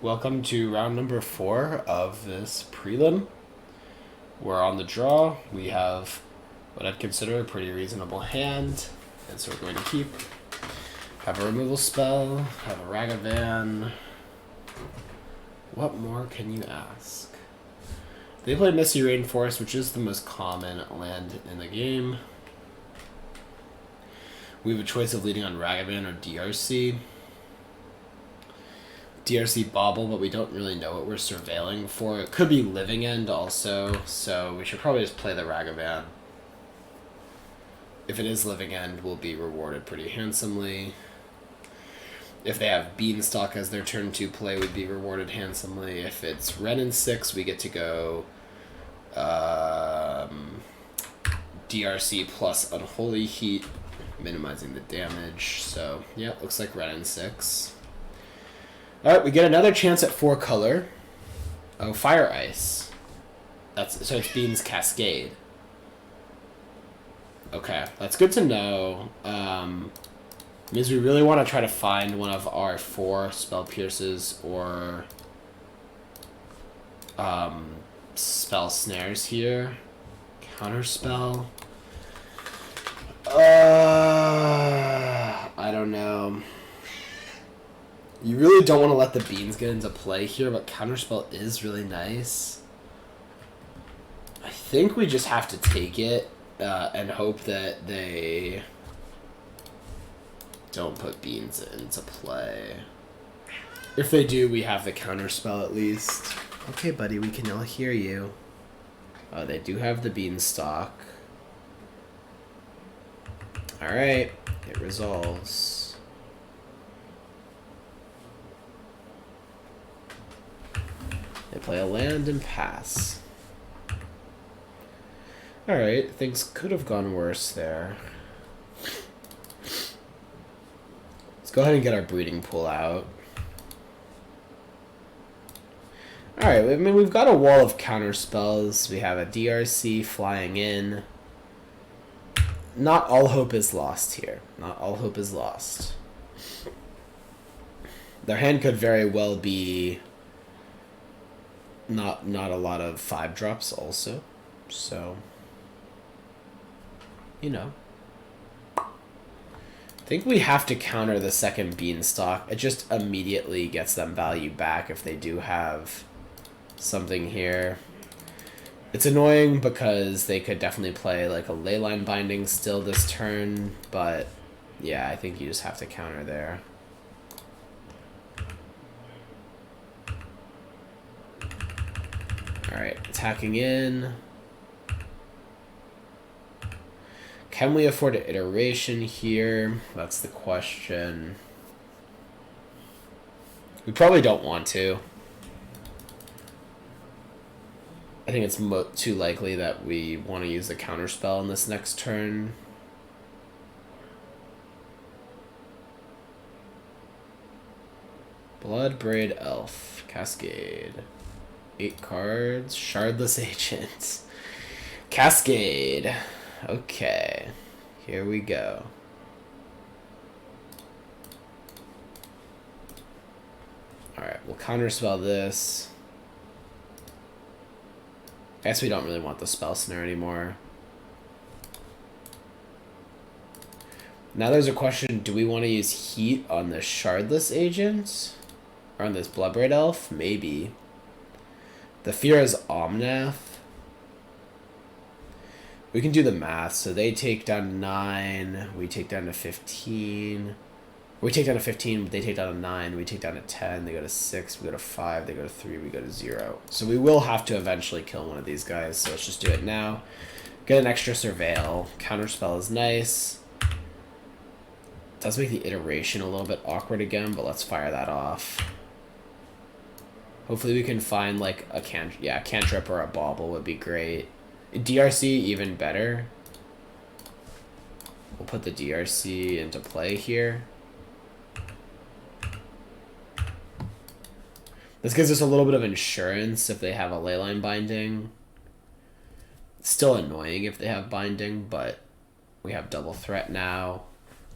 Welcome to round number 4 of this prelim. We're on the draw. We have what I'd consider a pretty reasonable hand, and so we're going to keep. Have a removal spell, have a Ragavan. What more can you ask? They play Misty Rainforest, which is the most common land in the game. We have a choice of leading on Ragavan or DRC. DRC Bobble, but we don't really know what we're surveilling for. It could be Living End also, so we should probably just play the Ragavan. If it is Living End, we'll be rewarded pretty handsomely. If they have Beanstalk as their turn 2 play, we'd be rewarded handsomely. If it's Ren and 6, we get to go DRC plus Unholy Heat, minimizing the damage. So, yeah, looks like Ren and 6. Alright, we get another chance at 4 color. Oh, Fire Ice. So it's Bean's Cascade. Okay, that's good to know. Means we really want to try to find one of our 4 Spell Pierces or Spell Snares here. Counterspell. I don't know. You really don't want to let the beans get into play here, but Counterspell is really nice. I think we just have to take it and hope that they don't put beans into play. If they do, we have the Counterspell at least. Okay, buddy, we can all hear you. They do have the Beanstalk. Alright, it resolves. They play a land and pass. Alright, things could have gone worse there. Let's go ahead and get our breeding pool out. Alright, I mean, we've got a wall of counter spells. We have a DRC flying in. Not all hope is lost here. Not all hope is lost. Their hand could very well be not a lot of 5-drops also. So, you know. I think we have to counter the second Beanstalk. It just immediately gets them value back if they do have something here. It's annoying because they could definitely play like a Leyline Binding still this turn, but yeah, I think you just have to counter there. Alright, attacking in. Can we afford an iteration here? That's the question. We probably don't want to. I think it's too likely that we want to use the counterspell in this next turn. Bloodbraid Elf. Cascade. 8 cards. Shardless Agent. Cascade. Okay. Here we go. Alright, we'll counterspell this. I guess we don't really want the spell snare anymore. Now there's a question, do we want to use heat on this Shardless Agent? Or on this Bloodbraid Elf? Maybe. The fear is Omnath. We can do the math. So they take down to 9. We take down to 15. We take down to 15. They take down to 9. We take down to 10. They go to 6. We go to 5. They go to 3. We go to 0. So we will have to eventually kill one of these guys. So let's just do it now. Get an extra Surveil. Counterspell is nice. Does make the iteration a little bit awkward again, but let's fire that off. Hopefully we can find like a cantrip or a bauble would be great. DRC even better. We'll put the DRC into play here. This gives us a little bit of insurance if they have a Leyline Binding. It's still annoying if they have Binding, but we have double threat now.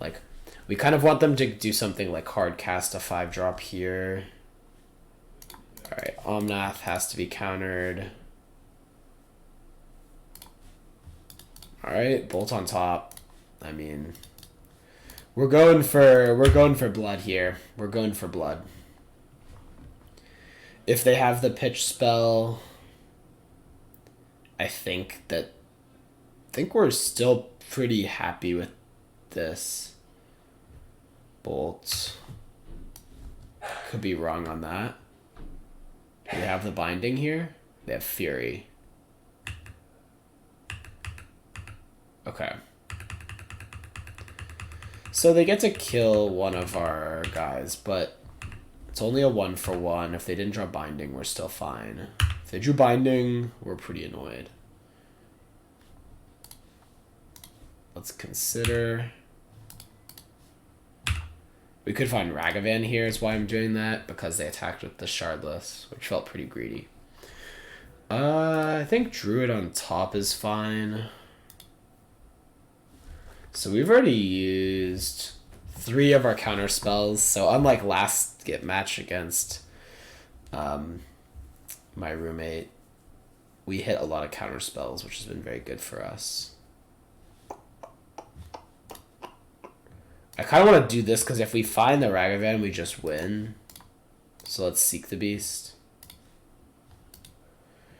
Like, we kind of want them to do something like hard cast a 5-drop here. Alright, Omnath has to be countered. Alright, Bolt on top. I mean, we're going for blood here. We're going for blood. If they have the pitch spell, I think we're still pretty happy with this. Bolt. Could be wrong on that. Do they have the binding here? They have Fury. Okay. So they get to kill one of our guys, but it's only a 1-for-1. If they didn't draw binding, we're still fine. If they drew binding, we're pretty annoyed. Let's consider. We could find Ragavan here is why I'm doing that, because they attacked with the Shardless, which felt pretty greedy. I think Druid on top is fine. So we've already used 3 of our counter spells. So unlike last match against my roommate, we hit a lot of counter spells, which has been very good for us. I kind of want to do this because if we find the Ragavan, we just win. So let's Seek the Beast.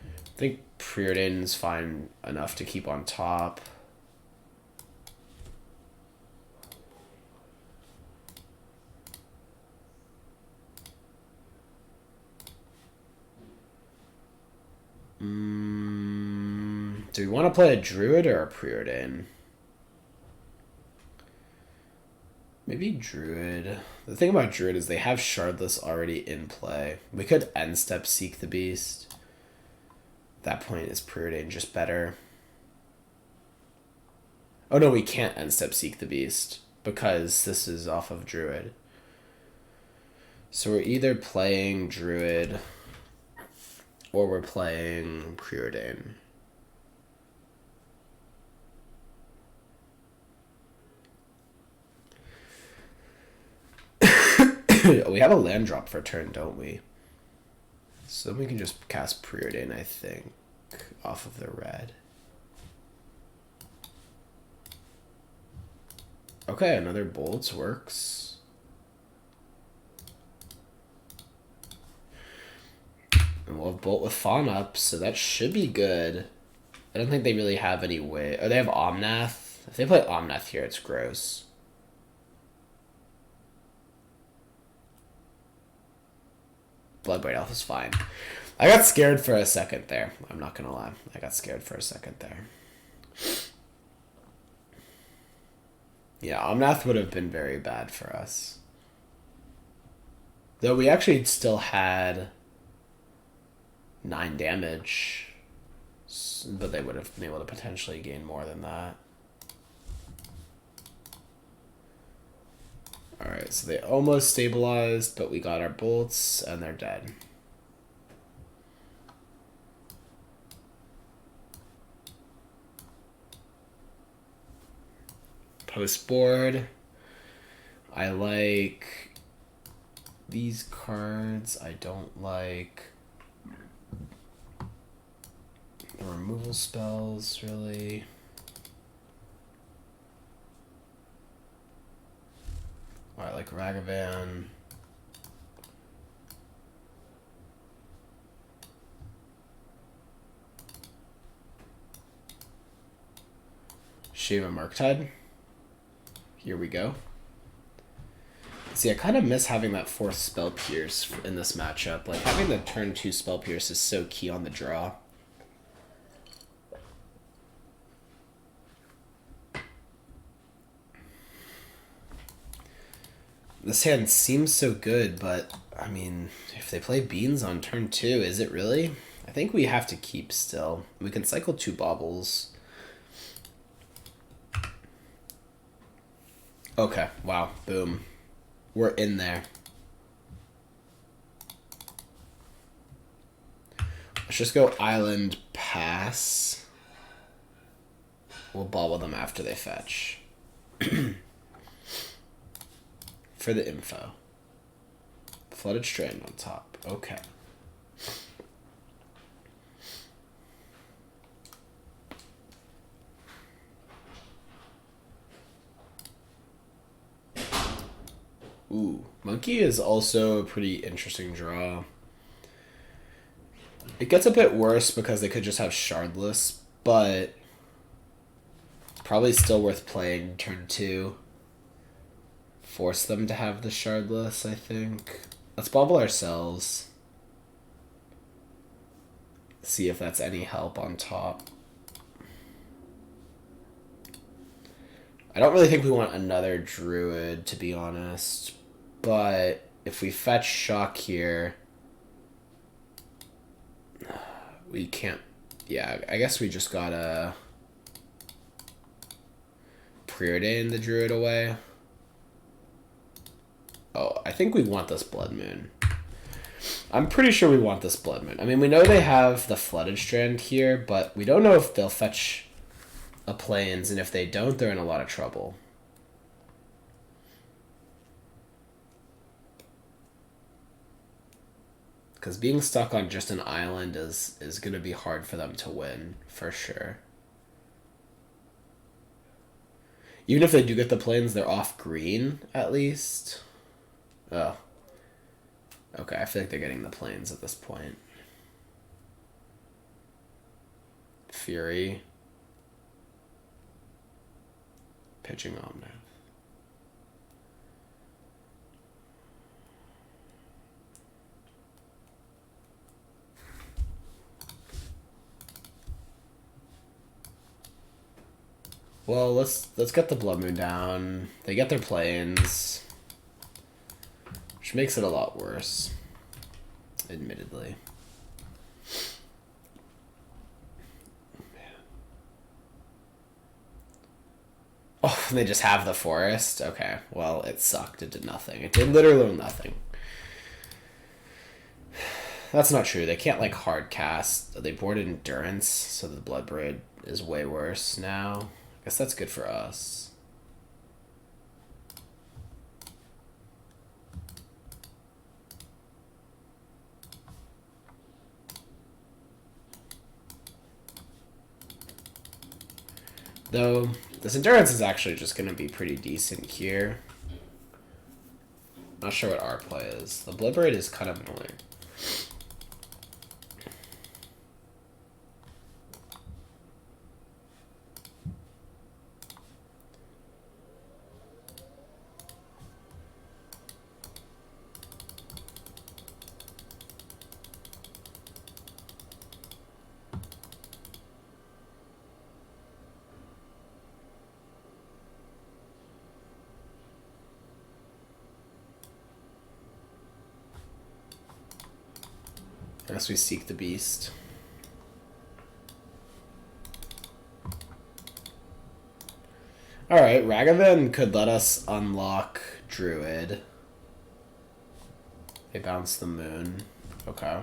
I think Preordain's fine enough to keep on top. Do we want to play a Druid or a Preordain? Maybe Druid. The thing about Druid is they have Shardless already in play. We could end step Seek the Beast. At that point, is Preordain just better? Oh no, we can't end step Seek the Beast because this is off of Druid. So we're either playing Druid or we're playing Preordain. We have a land drop for turn, don't we? So we can just cast Preordain, I think, off of the red. Okay, another Bolts works. And we'll have Bolt with Fawn up, so that should be good. I don't think they really have any way. Oh, they have Omnath. If they play Omnath here, it's gross. Bloodbraid Elf is fine. I got scared for a second there. I'm not gonna lie. I got scared for a second there. Yeah, Omnath would have been very bad for us. Though we actually still had 9 damage. But they would have been able to potentially gain more than that. Alright, so they almost stabilized, but we got our bolts, and they're dead. Post board. I like these cards. I don't like the removal spells, really. I like Ragavan. Shiva Murktide. Here we go. See, I kind of miss having that 4th Spell Pierce in this matchup. Like, having the turn 2 Spell Pierce is so key on the draw. This hand seems so good, but, I mean, if they play Beans on turn 2, is it really? I think we have to keep still. We can cycle 2 Baubles. Okay, wow, boom. We're in there. Let's just go Island Pass. We'll bobble them after they fetch. For the info. Flooded Strand on top. Okay. Ooh, Monkey is also a pretty interesting draw. It gets a bit worse because they could just have Shardless, but probably still worth playing turn 2. Force them to have the Shardless, I think. Let's bubble ourselves. See if that's any help on top. I don't really think we want another Druid, to be honest. But if we fetch Shock here, we can't... Yeah, I guess we just gotta preordain the Druid away. Oh, I think we want this Blood Moon. I'm pretty sure we want this Blood Moon. I mean, we know they have the Flooded Strand here, but we don't know if they'll fetch a Plains, and if they don't, they're in a lot of trouble. Because being stuck on just an island is going to be hard for them to win, for sure. Even if they do get the Plains, they're off green, at least. Oh. Okay, I feel like they're getting the Plains at this point. Fury. Pitching Omnath. Well, let's get the Blood Moon down. They get their Plains, which makes it a lot worse, admittedly. Oh, they just have the forest? Okay, well, it sucked. It did nothing. It did literally nothing. That's not true. They can't, like, hard cast. They boarded Endurance, so the Bloodbraid is way worse now. I guess that's good for us. Though, this Endurance is actually just going to be pretty decent here. Not sure what our play is. The Bloodbraid is kind of annoying. Unless we seek the beast. Alright, Ragavan could let us unlock Druid. They bounce the moon. Okay.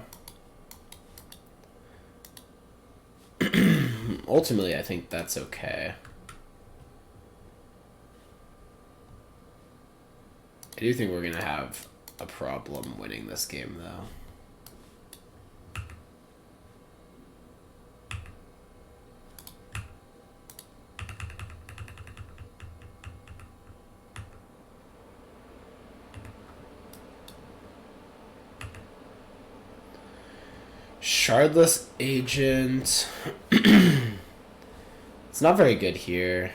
Ultimately, I think that's okay. I do think we're going to have a problem winning this game, though. Shardless Agent. It's not very good here.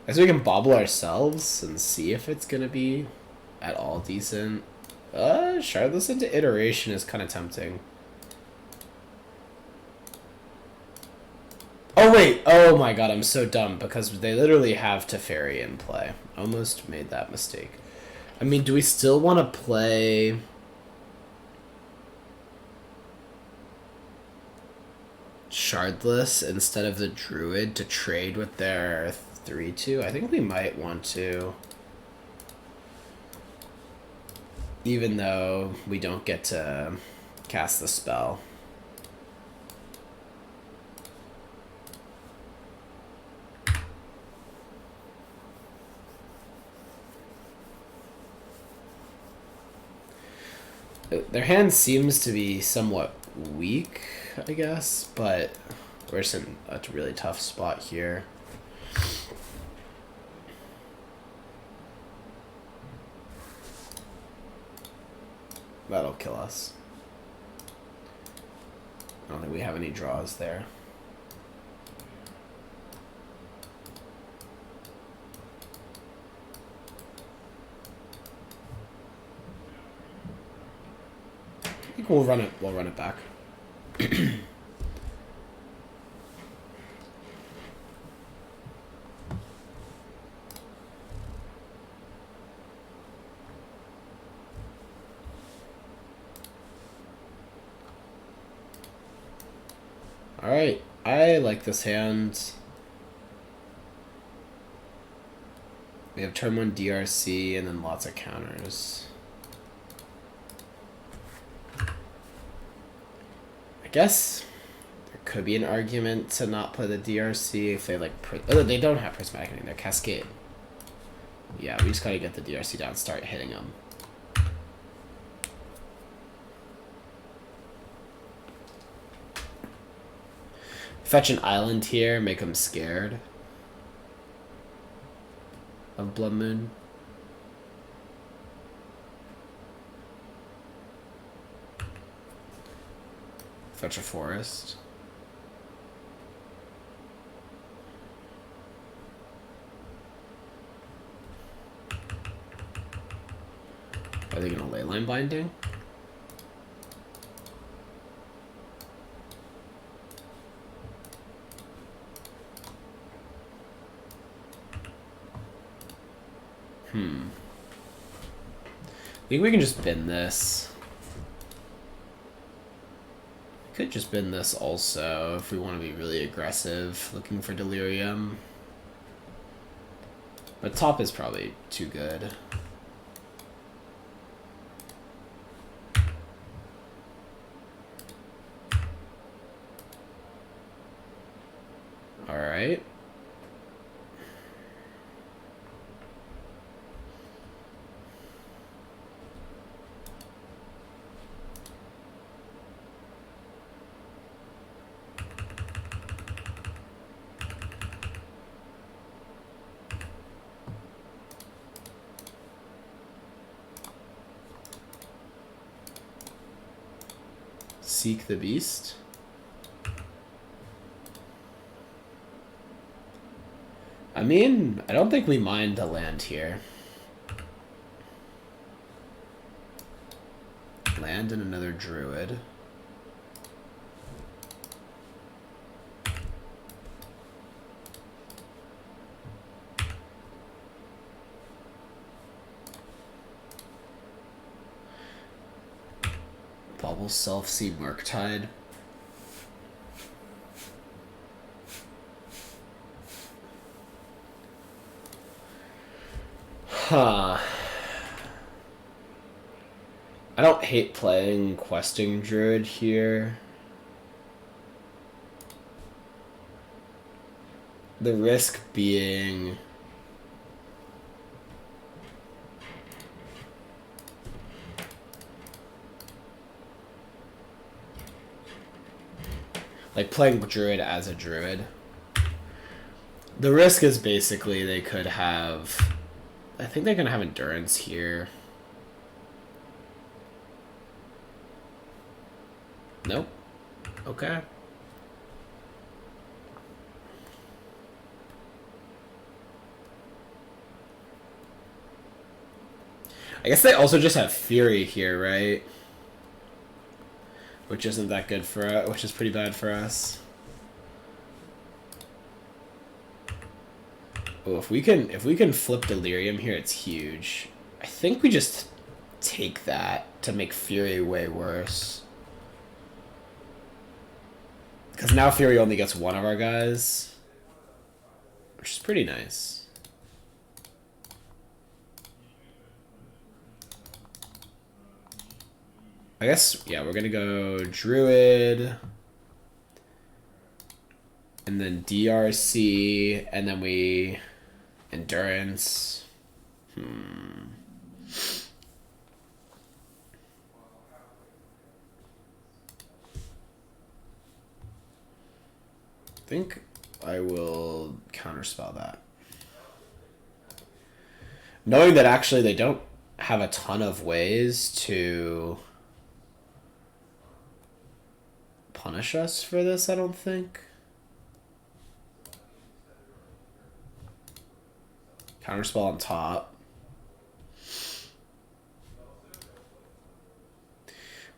I guess we can bobble ourselves and see if it's gonna be at all decent. Shardless into Iteration is kind of tempting. Oh wait, oh my god, I'm so dumb because they literally have Teferi in play. Almost made that mistake. I mean, do we still want to play... Shardless instead of the Druid to trade with their 3/2? I think we might want to. Even though we don't get to cast the spell. Their hand seems to be somewhat weak, I guess, but we're just in a really tough spot here. That'll kill us. I don't think we have any draws there. I think we'll run it back. Alright, I like this hand. We have turn 1 DRC and then lots of counters. I guess there could be an argument to not play the DRC if they like... Oh, they don't have Prismatic Ending, they're Cascade. Yeah, we just gotta get the DRC down, start hitting them. Fetch an island here, make them scared of Blood Moon. Fetch a forest. Are they gonna Leyline Binding? I think we can just bin this. Could just bin this also if we want to be really aggressive, looking for Delirium. But top is probably too good. Alright. Seek the Beast. I mean, I don't think we mind a land here. Land and another Druid. Bubble Self-See Murktide. Huh. I don't hate playing Questing Druid here. The risk being... like playing Druid as a Druid. The risk is basically they could have... I think they're going to have Endurance here. Nope. Okay. I guess they also just have Fury here, right? Which isn't that good for us, which is pretty bad for us. Oh, if we can flip Delirium here, it's huge. I think we just take that to make Fury way worse. Because now Fury only gets one of our guys, which is pretty nice. I guess, yeah, we're gonna go Druid, and then DRC, and then we Endurance. I think I will counterspell that. Knowing that actually they don't have a ton of ways to punish us for this, I don't think. Counterspell on top.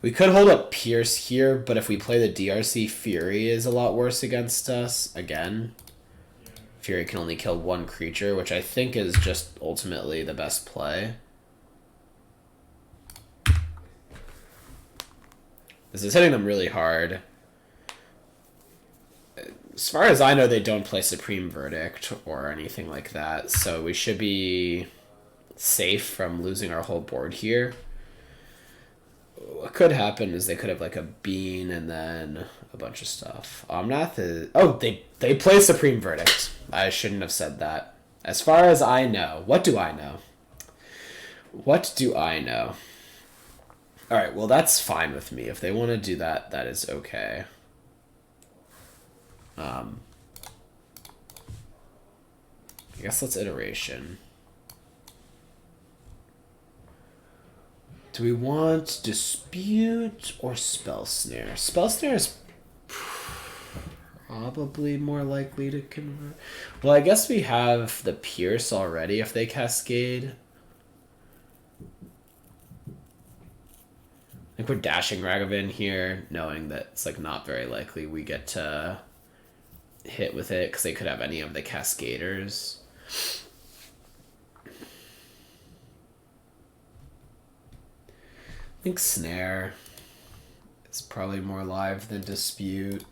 We could hold up Pierce here, but if we play the DRC, Fury is a lot worse against us. Again, Fury can only kill one creature, which I think is just ultimately the best play. This is hitting them really hard. As far as I know, they don't play Supreme Verdict or anything like that, so we should be safe from losing our whole board here. What could happen is they could have like a Bean and then a bunch of stuff. Omnath is... Oh, they play Supreme Verdict. I shouldn't have said that. As far as I know. What do I know? What do I know? Alright, well that's fine with me. If they want to do that, that is okay. I guess let's iteration. Do we want Dispute or Spell Snare? Spell Snare is probably more likely to convert. Well, I guess we have the Pierce already if they Cascade. I think we're dashing Ragavan here, knowing that it's like not very likely we get to hit with it because they could have any of the Cascaders. I think Snare is probably more live than Dispute.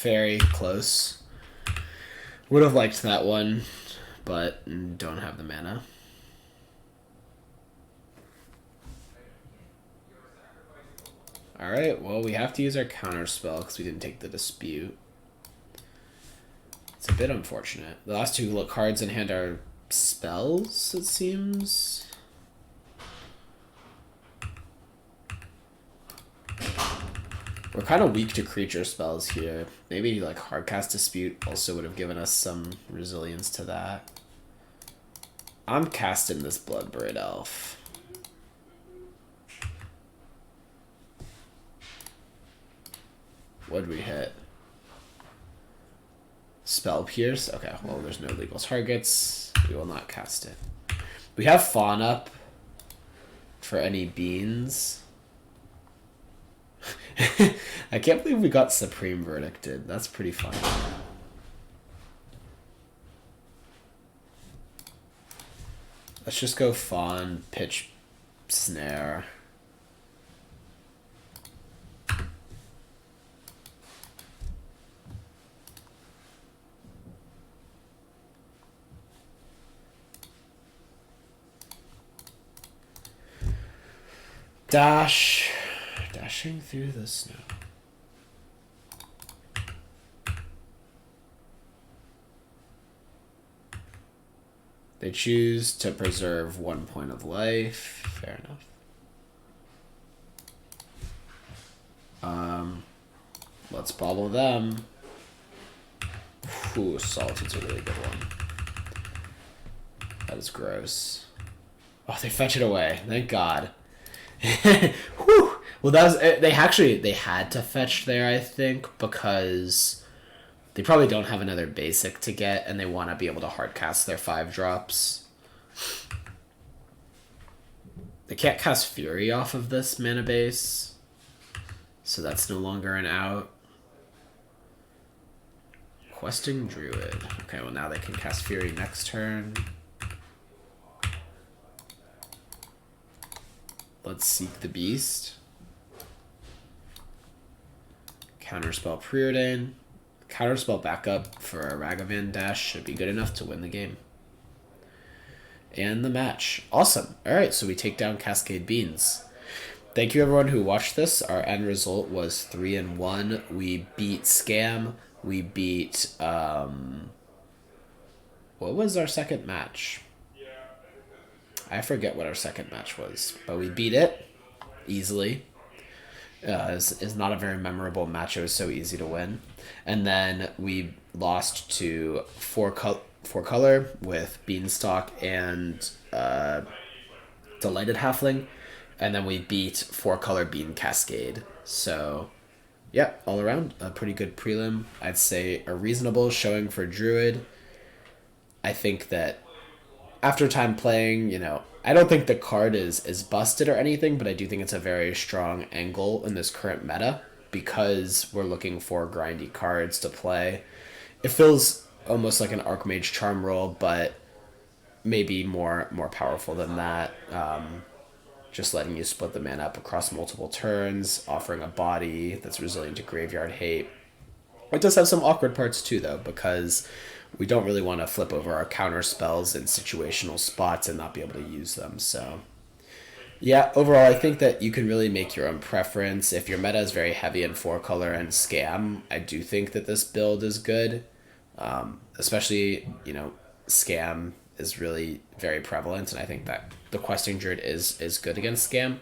Very close. Would have liked that one, but don't have the mana. Alright, well, we have to use our counterspell because we didn't take the Dispute. It's a bit unfortunate. The last two cards in hand are spells, it seems. We're kind of weak to creature spells here. Maybe like Hardcast Dispute also would have given us some resilience to that. I'm casting this Bloodbraid Elf. What'd we hit? Spell Pierce? Okay, well there's no legal targets. We will not cast it. We have Fawn up for any beans. I can't believe we got Supreme Verdicted. That's pretty funny. Let's just go Fawn, pitch, Snare. Dash. Dashing through the snow. They choose to preserve 1 point of life. Fair enough. Let's bobble them. Ooh, Solitude's a really good one. That is gross. Oh, they fetch it away. Thank God. Whew. Well, that was they had to fetch there, I think, because they probably don't have another basic to get, and they want to be able to hardcast their 5-drops. They can't cast Fury off of this mana base, so that's no longer an out. Questing Druid. Okay, well now they can cast Fury next turn. Let's seek the Beast. Counterspell Preordain. Counterspell backup for a Ragavan dash should be good enough to win the game. And the match. Awesome. Alright, so we take down Cascade Beans. Thank you everyone who watched this. Our end result was 3-1. We beat Scam. We beat... what was our second match? I forget what our second match was, but we beat it easily. is not a very memorable match. It was so easy to win. And then we lost to four color with Beanstalk and Delighted Halfling. And then we beat four color Bean Cascade. So, yeah, all around, a pretty good prelim. I'd say a reasonable showing for Druid. I think that after time playing, I don't think the card is busted or anything, but I do think it's a very strong angle in this current meta because we're looking for grindy cards to play. It feels almost like an Archmage Charm roll, but maybe more powerful than that. Just letting you split the mana up across multiple turns, offering a body that's resilient to graveyard hate. It does have some awkward parts too, though, because we don't really want to flip over our counter spells in situational spots and not be able to use them. So, yeah, overall, I think that you can really make your own preference. If your meta is very heavy in four color and scam, I do think that this build is good. Especially, scam is really very prevalent, and I think that the questing druid is good against scam.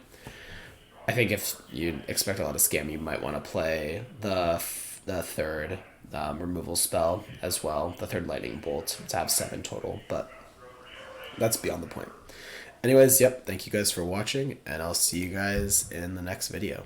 I think if you expect a lot of scam, you might want to play the third removal spell as well, the third lightning bolt to have 7 total, but that's beyond the point. Anyways, yep, thank you guys for watching, and I'll see you guys in the next video.